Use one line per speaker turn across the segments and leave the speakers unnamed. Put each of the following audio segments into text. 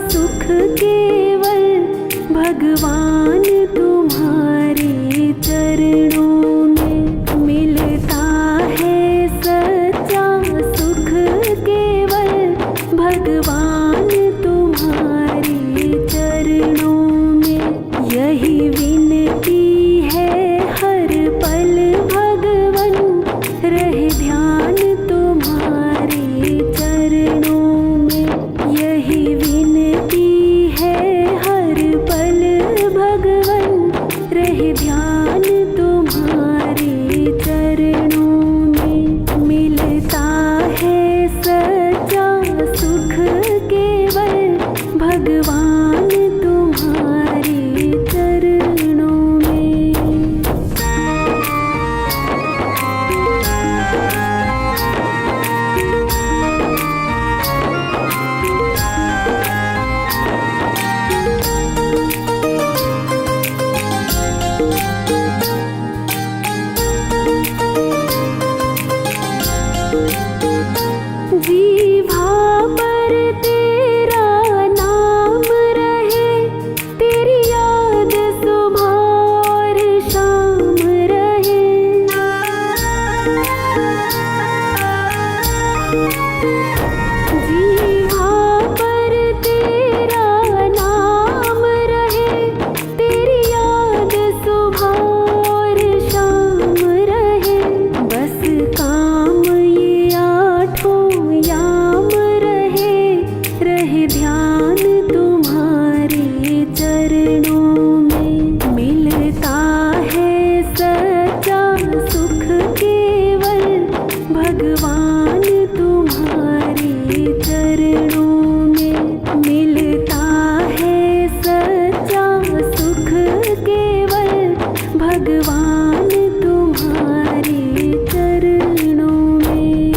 सुख केवल भगवान तुम्हारे चरणों में मिलता है। सच्चा सुख केवल भगवान तुम्हारे चरणों में। यही विनती है हर पल भगवन रहे ध्यान तुम्हारे चरणों में। यही विनती है हर पल भगवन रहे ध्यान तुम्हारे चरणों में। मिलता है सच्चा सुख केवल भगवान तुम्हारे चरणों में। जीभा पर तेरा नाम रहे, तेरी याद सुबह और शाम रहे। जीभा पर तेरा नाम रहे, तेरी याद सुबह और शाम रहे। बस काम ये आठों याम रहे, रहे ध्यान तुम्हारे चरणों में। मिलता है सच्चा सुख केवल भगवान तुम्हारे चरणों में। मिलता है सच्चा सुख केवल भगवान तुम्हारे चरणों में।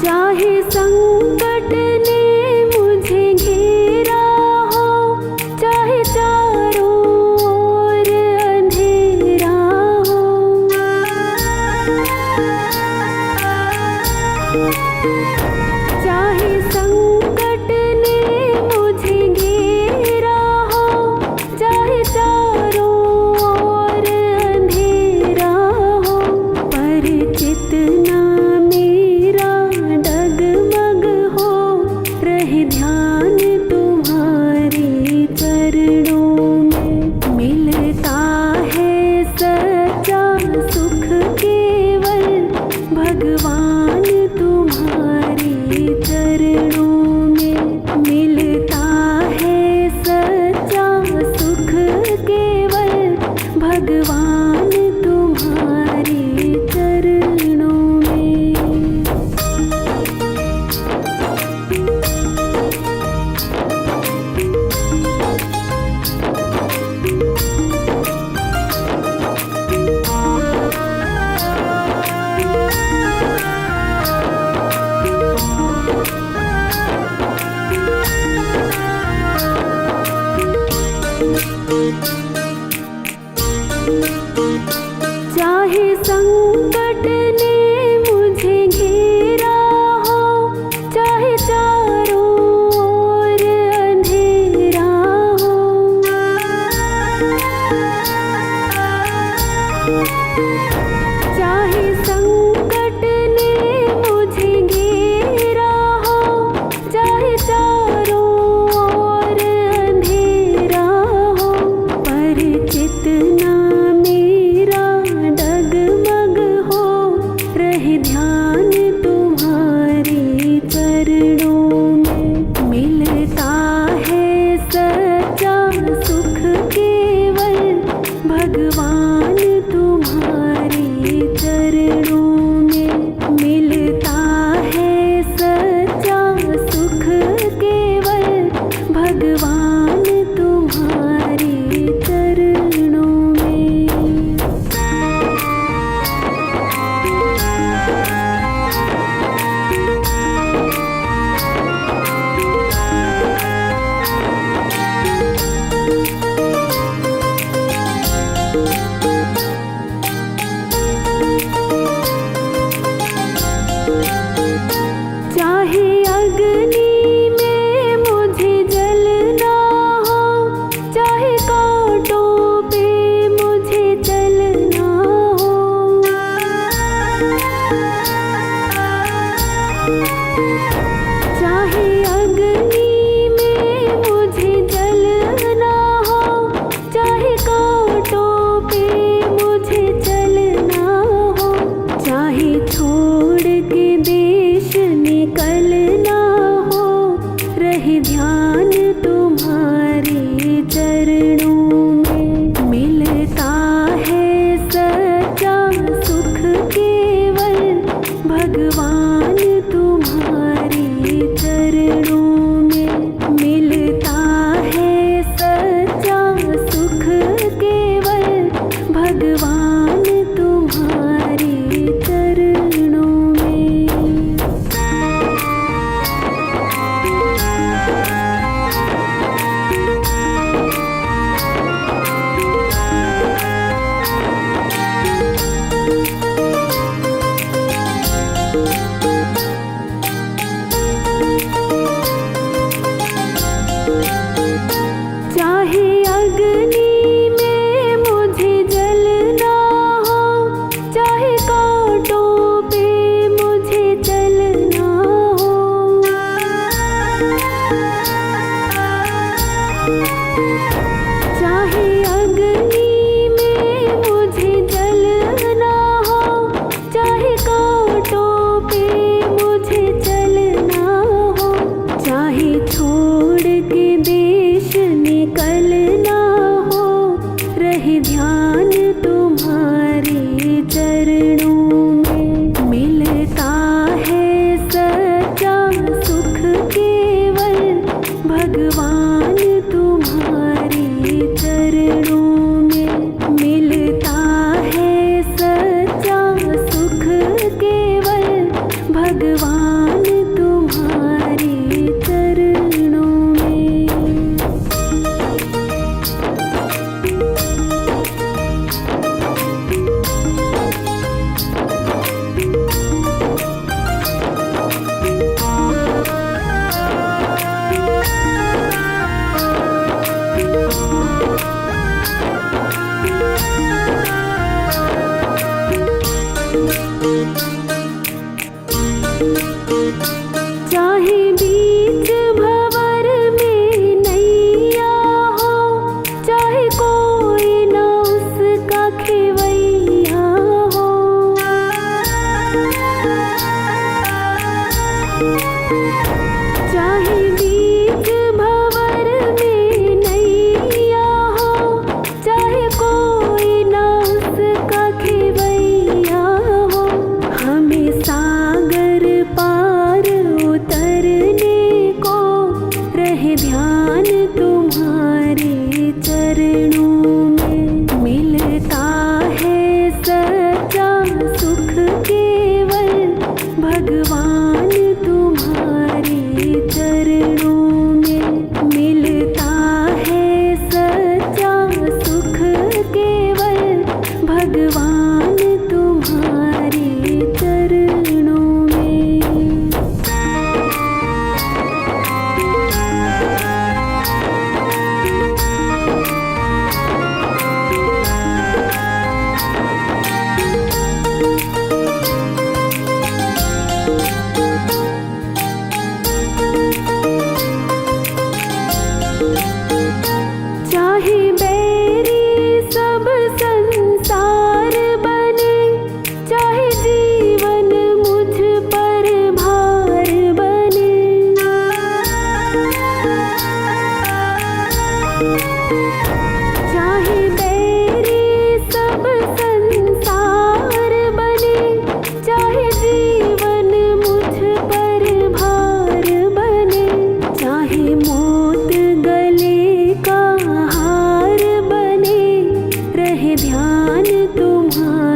चाहे संकट ने मुझे घेरा हो, चाहे चारों ओर अंधेरा हो। चाहे संकट ने मुझे घेरा हो, चाहे चारों ओर अंधेरा हो। पर चितना मेरा डगमग हो, रहे ध्यान तुम्हारे चरणों में। मिलता है सच्चा सुख केवल भगवान तुम्हारे चरणों में। मिलता है सच्चा सुख केवल भगवान तुम्हारे चरणों में। चाहे संकट ने मुझे घेरा हो, चाहे चारों ओर अंधेरा हो। चाहे संकट ने मुझे घेरा हो, चाहे चारों ओर अंधेरा हो। पर चितना मेरा डगमग हो, रहे ध्यान तुम्हारे चरणों में। मिलता है सच्चा सुख केवल भगवान तुम्हारे चरणों में। मिलता है सच्चा सुख केवल भगवान तुम्हारे चरणों रहे ध्यान तुम्हारे चरणों में। मिलता है सच्चा सुख केवल भगवान तुम्हारे चरणों में। मिलता है सच्चा सुख केवल भगवान तुम्हारे चरणों में। चाहे बीच भंवर में नैया हो, चाहे कोई न उसका खेवैया हो। चाहे बीच भंवर में नैया हो, चाहे कोई न उसका खेवैया हो। हमें सागर पार उतरने को रहे ध्यान तुम्हारे चरणों में। मिलता है सच्चा सुख केवल भगवान तुम्हारे चरणों में। मिलता है सच्चा सुख केवल भगवान तुम्हारे चरणों में। चाहे बैरी सब संसार बने, चाहे जीवन मुझ पर भार बने। चाहे बैरी सब संसार बने, चाहे जीवन मुझ पर भार बने। चाहे मौत गले का हार बने, रहे ध्यान तुम्हारा